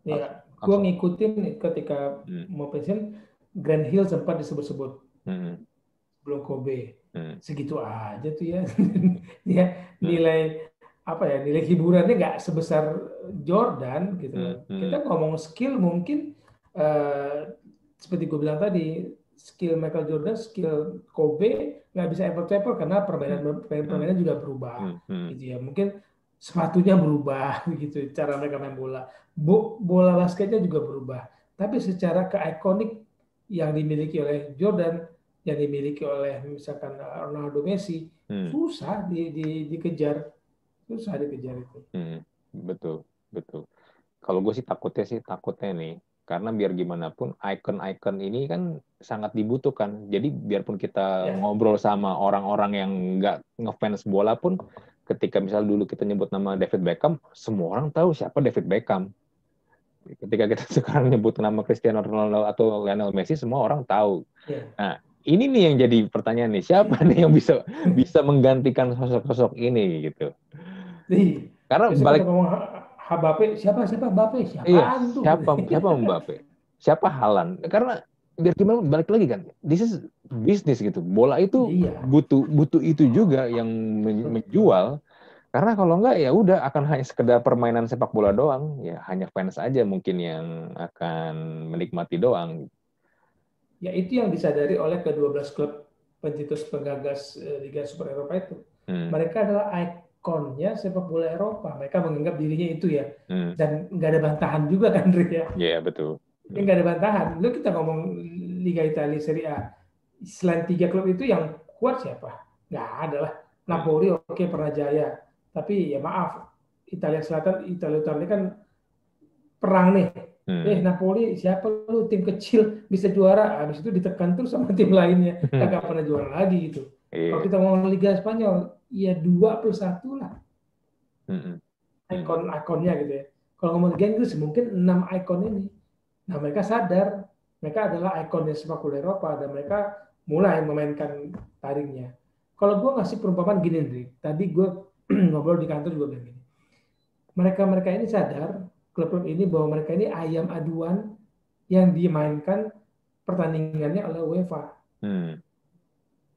Langsung, ya gue langsung. ngikutin ketika Hmm, mau pensiun, Grand Hill sempat disebut-sebut hmm, belum Kobe. hmm, Segitu aja tuh ya. Ya hmm, nilai apa ya, nilai hiburannya nggak sebesar Jordan gitu hmm, loh. hmm, Kita ngomong skill mungkin eh, seperti gue bilang tadi, skill Michael Jordan, skill Kobe nggak bisa apple to apple karena hmm, hmm, permainan juga berubah hmm, hmm, gitu ya. Mungkin sepatunya berubah gitu, cara mereka main bola. Bola basketnya juga berubah. Tapi secara keikonik yang dimiliki oleh Jordan, yang dimiliki oleh misalkan Ronaldo, Messi, hmm, susah dikejar, susah dikejar itu. hmm. Betul, betul. Kalau gue sih takutnya nih, karena biar gimana pun icon-icon ini kan sangat dibutuhkan. Jadi biarpun kita Ya, ngobrol sama orang-orang yang nggak ngefans bola pun, ketika misal dulu kita nyebut nama David Beckham, semua orang tahu siapa David Beckham. Ketika kita sekarang nyebut nama Cristiano Ronaldo atau Lionel Messi, semua orang tahu. Ya. Nah, ini nih yang jadi pertanyaan nih, siapa nih yang bisa menggantikan sosok-sosok ini gitu? Nih, Karena biasa kita balik, ngomong Mbappe, siapa Mbappe, iya, siapaan tuh? siapa Mbappe, siapa Haaland? Karena biar gimana balik lagi kan, this is business gitu. Bola itu Iya, butuh itu juga yang betul. menjual. Karena kalau enggak ya udah akan hanya sekedar permainan sepak bola doang, ya hanya fans aja mungkin yang akan menikmati doang. Ya itu yang disadari oleh ke-12 klub pencetus penggagas Liga Super Eropa itu. Hmm, Mereka adalah ikonnya sepak bola Eropa. Mereka menganggap dirinya itu ya. hmm, Dan nggak ada bantahan juga kan, Rick ya. ya betul. Ini nggak ada bantahan. Lalu kita ngomong Liga Italia Serie A. Selain 3 klub itu yang kuat siapa? Nggak ada lah. Hmm, Napoli oke pernah jaya. Tapi ya maaf, Italia Selatan, Italia Utara ini kan perang nih. hmm. Napoli siapa lu, tim kecil bisa juara, habis itu ditekan terus sama tim lainnya, kagak pernah juara lagi gitu. Kalau Iya. kita ngomong Liga Spanyol, ya 2+1 lah Hmm, hmm, ikon-ikonnya gitu ya. Kalau ngomong Liga Inggris mungkin 6 ikon ini. Nah mereka sadar mereka adalah ikonnya sepak bola Eropa dan mereka mulai memainkan taringnya. Kalau gue ngasih perumpamaan gini, Rik. Tadi gue ngobrol di kantor juga bilang gini. Mereka ini sadar, klub-klub ini bahwa mereka ini ayam aduan yang dimainkan pertandingannya oleh UEFA. hmm,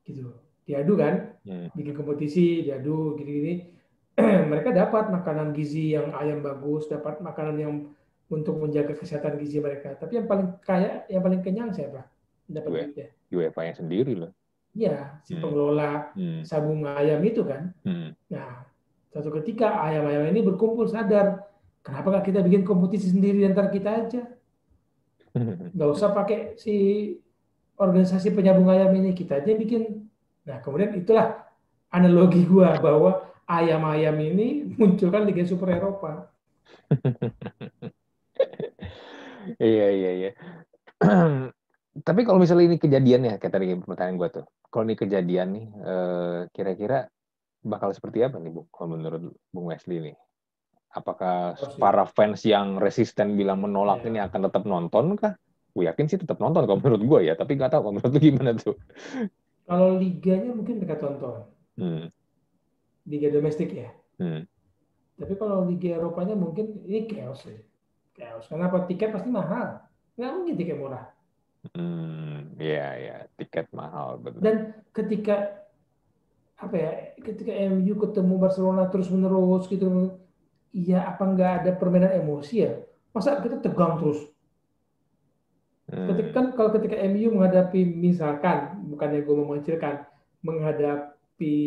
Gitu. Diadu kan, hmm. bikin kompetisi, diadu gini-gini. Mereka dapat makanan gizi yang ayam bagus, dapat makanan yang untuk menjaga kesehatan gizi mereka. Tapi yang paling kaya, yang paling kenyang siapa? Dapat duitnya. UEFA-nya sendiri loh. Ya, si Hmm, pengelola hmm, sabung ayam itu kan. hmm. Nah, suatu ketika ayam-ayam ini berkumpul sadar, kenapa nggak kita bikin kompetisi sendiri antara kita aja? Nggak usah pakai si organisasi penyambung ayam ini, kita aja bikin. Nah, kemudian itulah analogi gua bahwa ayam-ayam ini munculkan Liga Super Eropa. Iya, iya, iya. Tapi kalau misalnya ini kejadian ya, kayak tadi pertanyaan gue tuh, kalau ini kejadian nih, kira-kira bakal seperti apa nih, Bu? Kalau menurut Bung Wesley nih, apakah Oh, sih. para fans yang resisten bilang menolak ini Ya. akan tetap nonton kah? Gue yakin sih tetap nonton kalau menurut gue ya, tapi nggak tahu kalau menurut lu gimana tuh. Kalau liganya mungkin mereka tonton, Hmm, liga domestik ya. hmm, Tapi kalau liga Eropanya mungkin ini chaos ya. Chaos. Kenapa? Tiket pasti mahal. Nggak mungkin tiket murah. ya, ya, tiket mahal betul. Dan ketika apa ya, ketika MU ketemu Barcelona terus menerus gitu, iya apa nggak ada permainan emosi ya? Masa kita tegang terus? Ketika Hmm, kan kalau ketika MU menghadapi misalkan, bukannya gue mengecilkan, menghadapi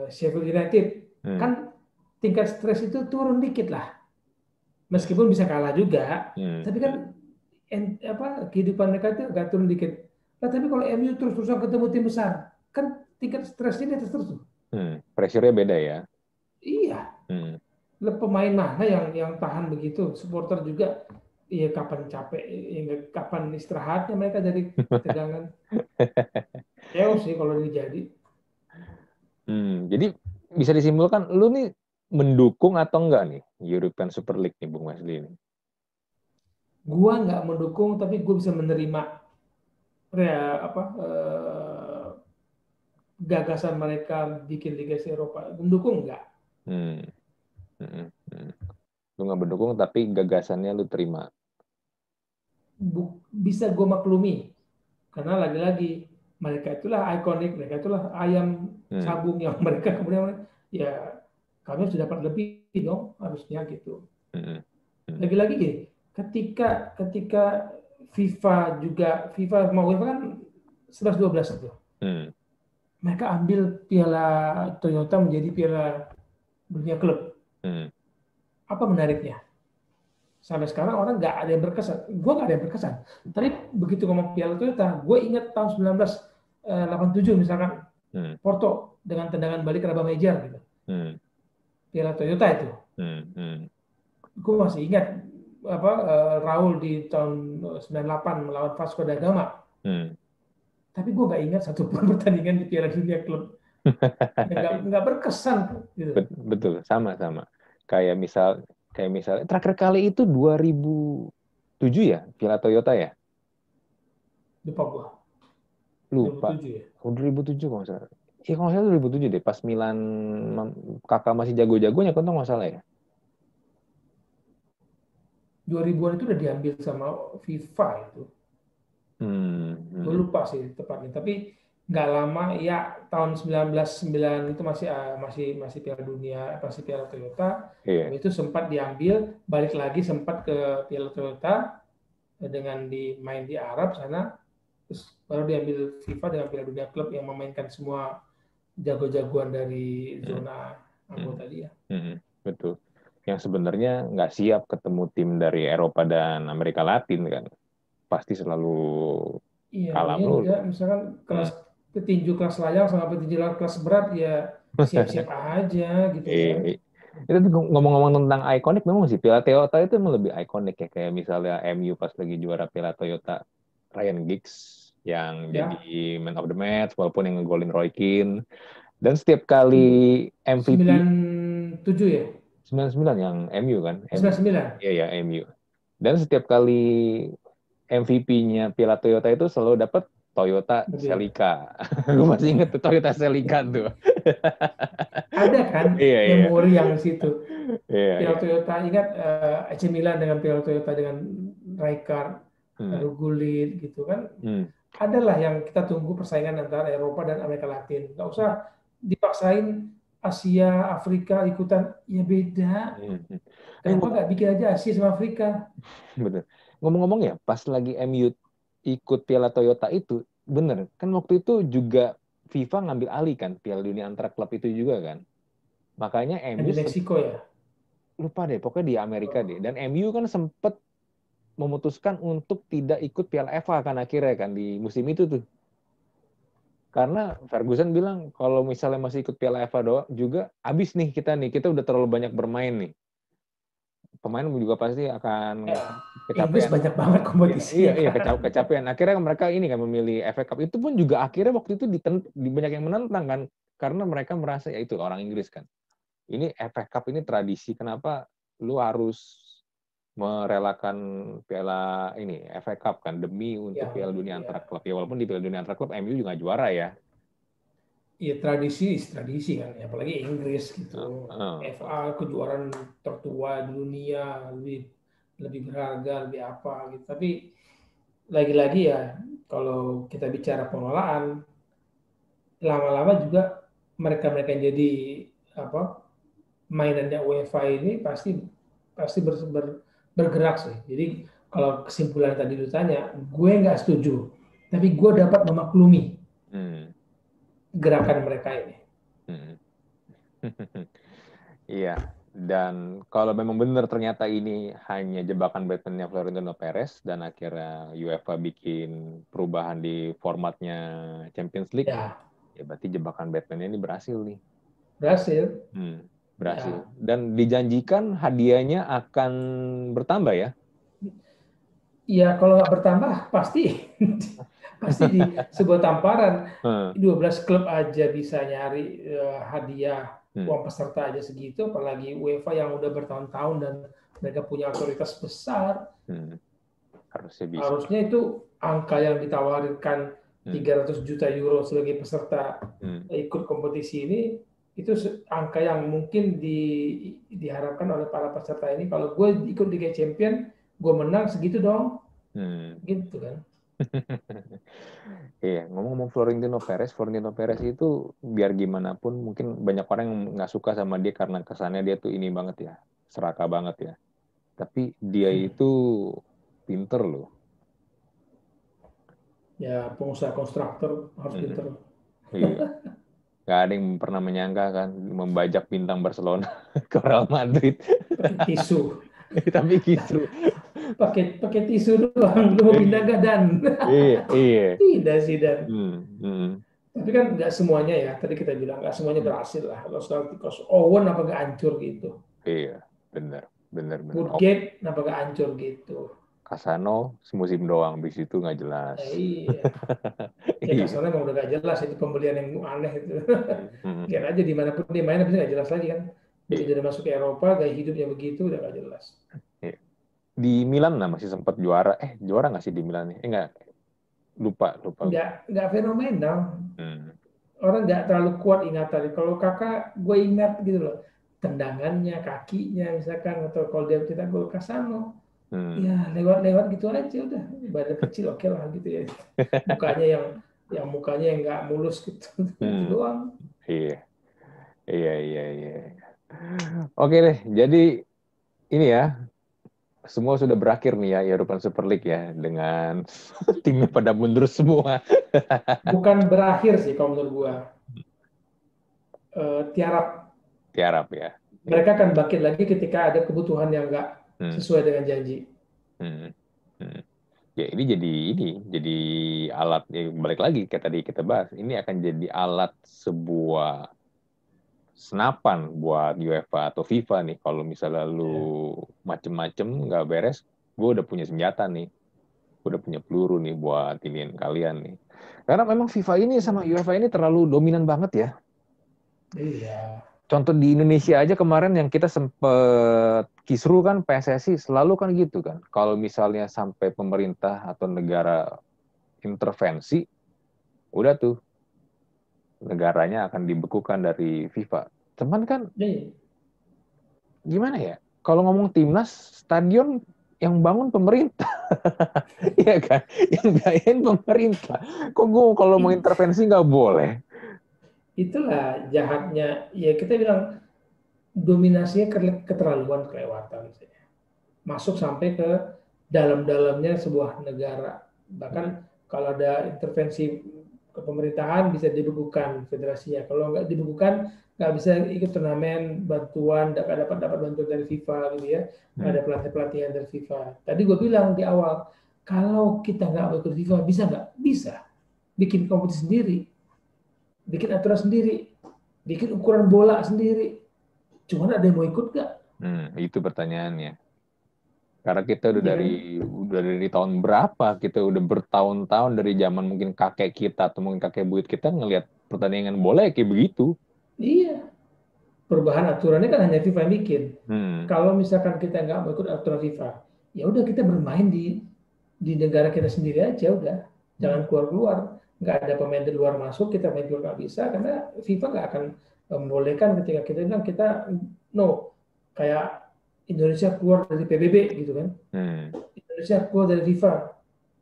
Sheffield United, hmm, kan tingkat stres itu turun dikit lah. Meskipun bisa kalah juga, hmm, tapi kan hmm, kehidupan mereka itu agak turun dikit. Nah, tapi kalau MU terus-terusan ketemu tim besar, kan tingkat stresnya di atas terus tuh. Pressure-nya beda ya. Iya, Hmm. pemain mana yang tahan begitu? Supporter juga, iya kapan capek, ya, kapan istirahatnya mereka dari tegangan. Chaos sih kalau ini jadi. Jadi bisa disimpulkan, lu nih mendukung atau enggak nih European Super League nih, Bung Wesley ini? Gua nggak mendukung, tapi gue bisa menerima ya, gagasan mereka bikin Liga Eropa. Mendukung nggak? Hmm, hmm, hmm. Lu nggak mendukung, tapi gagasannya lu terima. Bisa gue maklumi karena lagi-lagi mereka itulah ikonik, mereka itulah ayam Hmm, sabung yang mereka kemudian ya kami sudah dapat lebih dong harusnya gitu. hmm, hmm, Lagi-lagi gini, ketika ketika FIFA mau UEFA kan 11-12 itu. hmm, Mereka ambil piala Toyota menjadi piala dunia klub. hmm, Apa menariknya? Sampai sekarang orang nggak ada yang berkesan. Gue nggak ada yang berkesan. Tapi begitu ngomong piala Toyota, gue ingat tahun 1987 misalkan hmm, Porto dengan tendangan balik Rabah Mejer gitu. hmm, Piala Toyota itu. hmm, hmm, Gue masih ingat Raul di tahun 98 melawan Vasco da Gama. hmm. Tapi gue nggak ingat satu pun pertandingan di Piala Dunia Klub yang nggak berkesan gitu. Betul, sama-sama. Kayak misal Kayak misalnya terakhir kali itu 2007 ya, Piala Toyota ya? Lupa gua. Lupa. 2007 ya. 2007 kalau nggak salah. Iya kalau nggak salah 2007 deh, pas Milan kakak masih jago-jagonya kan nggak salah ya. 2000-an itu udah diambil sama FIFA itu. Gue Hmm. lupa sih tepatnya, tapi nggak lama ya, tahun 1999 itu masih masih Piala Dunia, masih Piala Toyota. Iya. Habis itu sempat diambil, balik lagi sempat ke Piala Toyota dengan main di Arab sana, terus baru diambil FIFA dengan Piala Dunia Klub yang memainkan semua jago-jagoan dari Hmm. zona Hmm. anggota dia. Hmm. Betul. Yang sebenarnya nggak siap ketemu tim dari Eropa dan Amerika Latin kan. Pasti selalu Iya, kalah namanya juga melulu. misalkan kelas Hmm. petinju kelas layang sama petinju kelas berat ya siap-siap aja gitu kan. Eh, itu tuh ngomong-ngomong tentang ikonik, memang sih Piala Toyota itu emang lebih ikonik ya. Kayak misalnya MU pas lagi juara Piala Toyota, Ryan Giggs yang jadi Ya, man of the match, walaupun yang ngegolin Roy Keane. Dan setiap kali MVP 97 ya? 99 yang MU kan, MU. 99. Iya ya MU. Dan setiap kali MVP-nya Piala Toyota itu selalu dapat Toyota Mobil. Celica. Gue masih inget tuh Toyota Celica tuh. Ada kan Iya iya. memori yang di situ. Iya Piala iya. Toyota, ingat AC Milan dengan Piala Toyota dengan Rijkaard, lalu Hmm. Gullit gitu kan. Hmm. Adalah yang kita tunggu persaingan antara Eropa dan Amerika Latin. Nggak usah dipaksain Asia, Afrika ikutan. Ya beda. Hmm. Kenapa Ngomong, nggak bikin aja Asia sama Afrika? bener. Ngomong-ngomong ya, pas lagi MU ikut Piala Toyota itu, bener. Kan waktu itu juga FIFA ngambil alih kan Piala Dunia antar klub itu juga kan. Makanya Yang MU di Meksiko ya. lupa deh, pokoknya di Amerika deh. Dan MU kan sempet memutuskan untuk tidak ikut Piala FA kan akhirnya kan di musim itu tuh. Karena Ferguson bilang kalau misalnya masih ikut Piala FA doang juga abis nih, kita udah terlalu banyak bermain nih. Pemain juga pasti akan Ya, Inggris kecapean. banyak banget Iya, iya, kompetisinya iya kan. kecapean. Akhirnya mereka ini kan memilih FA Cup. Itu pun juga akhirnya waktu itu banyak yang menentang kan, karena mereka merasa ya itu orang Inggris kan. Ini FA Cup ini tradisi, kenapa lu harus merelakan Piala ini FA Cup kan demi untuk Yang Piala Dunia ya, antar klub. Ya walaupun di Piala Dunia antar klub MU juga juara ya. ya tradisi kan, ya, apalagi Inggris Uh, gitu. uh, FA kejuaraan tertua di dunia, lebih lebih berharga, lebih apa gitu. Tapi lagi-lagi ya, kalau kita bicara pengelolaan, lama-lama juga mereka-mereka yang jadi apa mainannya UEFA ini pasti pasti bergerak sih. Jadi kalau kesimpulan tadi ditanya, gue nggak setuju, tapi gue dapat memaklumi hmm, gerakan mereka ini. hmm. Iya, dan kalau memang benar ternyata ini hanya jebakan Batman-nya Florentino Perez dan akhirnya UEFA bikin perubahan di formatnya Champions League, Ya, ya berarti jebakan Batman ini berhasil nih. berhasil. Hmm, berhasil. Ya, Dan dijanjikan hadiahnya akan bertambah ya. ya kalau nggak bertambah pasti pasti di sebuah tamparan Hmm, 12 klub aja bisa nyari hadiah hmm, uang peserta aja segitu, apalagi UEFA yang udah bertahun-tahun dan mereka punya otoritas besar. hmm. Harusnya bisa. Harusnya itu angka yang ditawarkan Hmm, 300 juta euro sebagai peserta hmm, ikut kompetisi ini, itu angka yang mungkin diharapkan oleh para peserta ini. Kalau gue ikut Liga Champion, gue menang segitu dong, hmm. gitu kan. Iya, ngomong-ngomong Florentino Perez itu biar gimana pun mungkin banyak orang yang nggak suka sama dia karena kesannya dia tuh ini banget ya, serakah banget ya. Tapi dia itu pinter loh. Ya pengusaha kontraktor harus Mhm. pinter. Iya, nggak ada yang pernah menyangka kan membajak bintang Barcelona ke Real Madrid. Pakai tisu, Tapi gitu. pakai tisu doang. Lu mau pindah Iya, gak dan? iya, iya. Tidak sih dan. Hmm, hmm, Tapi kan nggak semuanya ya. Tadi kita bilang nggak semuanya hmm. berhasil lah. Los Galacticos Owen apa nggak hancur gitu. Iya, benar, benar, benar. Oh, Woodgate kenapa nggak hancur gitu. Casano semusim doang, bis itu nggak jelas. Iya. Ya Iya. kasarnya emang udah gak jelas itu pembelian yang aneh itu. Hmm, Lihat aja dimanapun dia main, tapi nggak jelas lagi kan. Begitu udah masuk ke Eropa, gaya hidupnya begitu, udah nggak jelas. Di Milan lah masih sempat juara. Juara nggak sih di Milan nih? Nggak. Lupa. Nggak fenomenal. Hmm. Orang nggak terlalu kuat ingatannya. Kalau Kakak, gue ingat gitu loh, tendangannya, kakinya misalkan, atau kalau dia cetak gol Kasano, ya lewat-lewat gitu aja udah. Badan kecil oke lah gitu ya. Mukanya yang mukanya yang nggak mulus gitu, itu doang. Iya. Iya. Oke deh, jadi ini ya, semua sudah berakhir nih ya European Super League ya, dengan timnya pada mundur semua. Bukan berakhir sih kalau menurut gue. Tiarap. Tiarap ya. Mereka akan bangkit lagi ketika ada kebutuhan yang nggak Hmm. sesuai dengan janji. Hmm. Hmm. Ya ini jadi alat, ya balik lagi kayak tadi kita bahas, ini akan jadi alat sebuah senapan buat UEFA atau FIFA nih. Kalau misalnya lu macem-macem nggak beres, gue udah punya senjata nih, gue udah punya peluru nih buat iniin kalian nih. Karena memang FIFA ini sama UEFA ini terlalu dominan banget ya. Iya. Contoh di Indonesia aja kemarin yang kita sempet kisru kan, PSSI selalu kan gitu kan. Kalau misalnya sampai pemerintah atau negara intervensi, udah tuh negaranya akan dibekukan dari FIFA. Teman kan Nih, gimana ya? Kalau ngomong timnas, stadion yang bangun pemerintah, iya kan? Yang biayain pemerintah. Kok gue kalau mau intervensi nggak boleh? itulah jahatnya. Ya kita bilang dominasinya keterlaluan, kelewatan. Masuk sampai ke dalam-dalamnya sebuah negara. Bahkan kalau ada intervensi ke pemerintahan bisa dibekukan federasinya. Kalau nggak dibekukan, nggak bisa ikut turnamen, bantuan, nggak dapat bantuan dari FIFA gitu ya. Nggak ada pelatihan dari FIFA. Tadi gue bilang di awal, kalau kita nggak mau ikut FIFA, bisa nggak? Bisa. Bikin kompetisi sendiri, bikin aturan sendiri, bikin ukuran bola sendiri. Cuman ada yang mau ikut nggak? Itu pertanyaannya. Karena kita Iya kan? udah dari tahun berapa, kita udah bertahun-tahun dari zaman mungkin kakek kita atau mungkin kakek buyut kita ngelihat pertandingan bola ya kayak begitu. Iya. Perubahan aturannya kan hanya FIFA yang bikin. Hmm. Kalau misalkan kita nggak mau ikut aturan FIFA, ya udah kita bermain di negara kita sendiri aja udah. Hmm. Jangan keluar-keluar. Nggak ada pemain di luar masuk, kita main keluar nggak bisa karena FIFA nggak akan membolehkan ketika kita bilang kita no. Kayak Indonesia keluar dari PBB gitu kan. Indonesia keluar dari FIFA.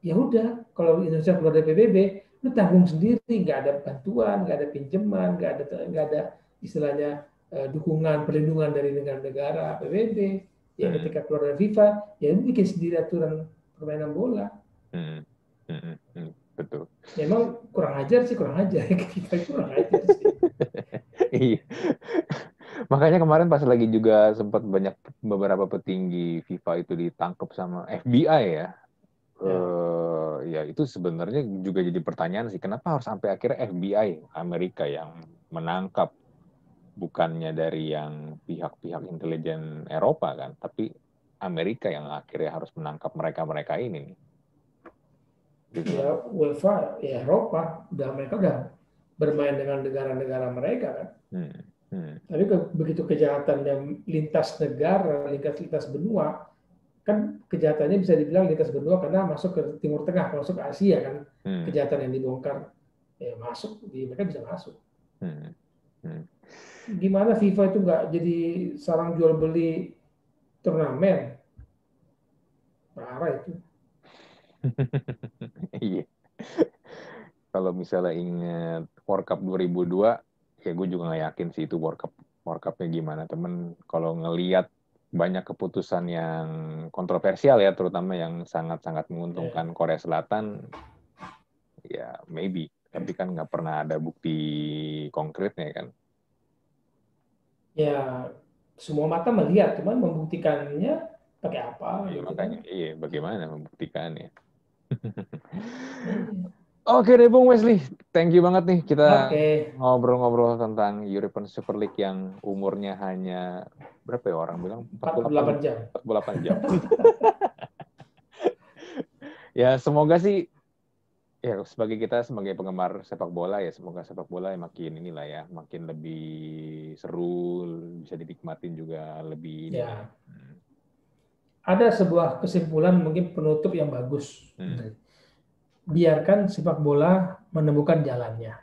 Ya udah, kalau Indonesia keluar dari PBB, lu tanggung sendiri, nggak ada bantuan, nggak ada pinjaman, nggak ada istilahnya dukungan perlindungan dari negara-negara PBB. Ya ketika keluar dari FIFA, ya lu bikin sendiri aturan permainan bola. Betul. Ya, emang kurang ajar sih, kurang ajar. Kita kurang ajar sih. Iya. Makanya kemarin pas lagi juga sempat banyak beberapa petinggi FIFA itu ditangkap sama FBI ya. Ya. Ya itu sebenarnya juga jadi pertanyaan sih, kenapa harus sampai akhirnya FBI Amerika yang menangkap, bukannya dari yang pihak-pihak intelijen Eropa kan, tapi Amerika yang akhirnya harus menangkap mereka-mereka ini nih. Gitu kan. Ya UEFA, ya Eropa, mereka udah bermain dengan negara-negara mereka kan. Tapi begitu kejahatan yang lintas negara, lintas benua, kan kejahatannya bisa dibilang lintas benua karena masuk ke Timur Tengah, masuk ke Asia kan, kejahatan yang dibongkar, ya masuk, mereka bisa masuk. Gimana FIFA itu nggak jadi sarang jual beli turnamen? Parah itu. Iya. Kalau misalnya ingat World Cup 2002, ya gue juga nggak yakin sih itu World Cup-nya gimana. Temen kalau ngelihat banyak keputusan yang kontroversial ya, terutama yang sangat-sangat menguntungkan Korea Selatan, ya maybe. Tapi kan nggak pernah ada bukti konkretnya kan. Ya semua mata melihat, cuman membuktikannya pakai apa Ya, gitu kan. makanya, iya, bagaimana membuktikannya. Iya. Oke deh Bung Wesley, thank you banget nih kita Oke. ngobrol-ngobrol tentang European Super League yang umurnya hanya berapa ya orang bilang 48 jam. 48 jam. Ya semoga sih Ya, sebagai penggemar sepak bola ya, semoga sepak bola makin inilah ya, makin lebih seru, bisa dinikmatin juga lebih ini ya. Ya, ada sebuah kesimpulan mungkin penutup yang bagus. Biarkan sepak bola menemukan jalannya.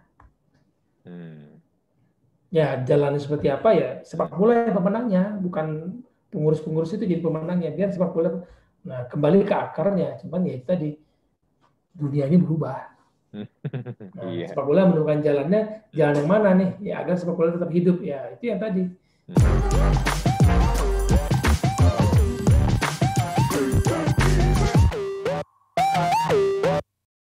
Ya, jalannya seperti apa ya? Sepak bola yang pemenangnya, bukan pengurus-pengurus itu jadi pemenangnya. Biar sepak bola, nah kembali ke akarnya. Cuman ya tadi dunia ini berubah. Nah, Iya. sepak bola menemukan jalannya, jalan yang mana nih? Ya agar sepak bola tetap hidup. Ya itu yang tadi.